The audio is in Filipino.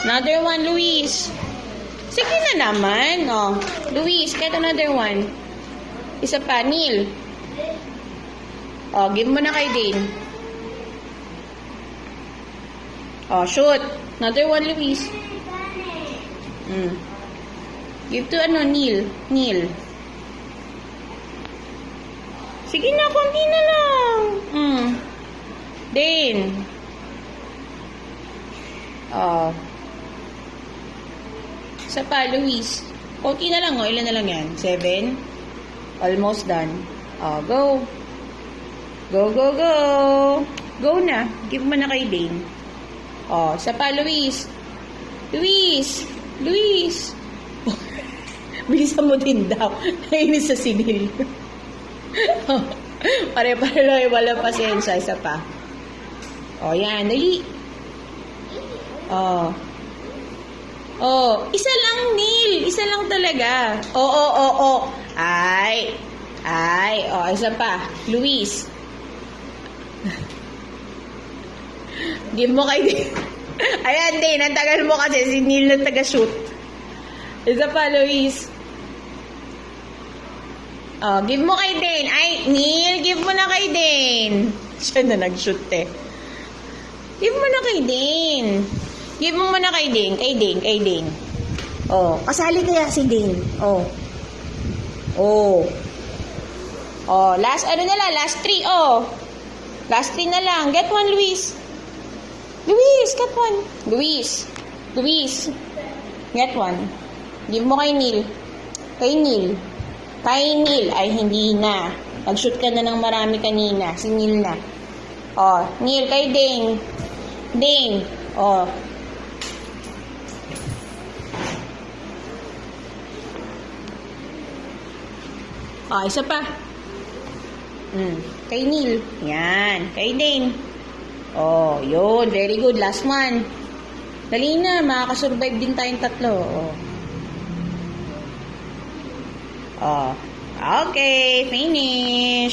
Another one, Luis. Sige na naman. Oh, Luis, get another one. Isa pa, Neil. Oh, give mo na kay Dane. Oh, shoot. Another one, Luis. Give to Neil. Neil. Sige na, konti na lang. Dane. Oh. Isa pa, Luis. Konti na lang, oh. Ilan na lang yan? 7? Almost done. Oh, go. Go, go, go. Go na. Give mo na kay Dane. Oh, isa pa, Luis. Luis. Luis. Bilisan mo din daw. Nainis sa sibil. Pare-pare lang, walang pasensya. Isa pa. Oh, yan. Dali. Oh. Oh, isa lang, Neil. Isa lang talaga. Oh. Ay. Oh, isa pa. Luis. Give mo kay Dane. Ayan, Dane. Ang tagal mo kasi. Si Neil na taga-shoot. Isa pa, Luis. Oh, give mo kay Dane. Ay, Neil, give mo na kay Dane. Siya na nag-shoot eh. Give mo na kay Dane. Give mo muna kay Dane. Kay Dane. Oh, kasali kaya si Dane. Oh. Oh, last, last 3, oh. Last 3 na lang. Get one, Luis. Luis, get one. Luis. Get one. Give mo kay Neil. Kay Neil. Ay, hindi na. Nag-shoot ka na ng marami kanina. Si Neil na. Oh, Neil, kay Dane. Dane. Oh. Oh, isa pa. Kay Neil. Yan. Kay Dane. Oh, yun. Very good. Last one. Dali na. Makakasurvive din tayong tatlo. Oh. Okay. Finish.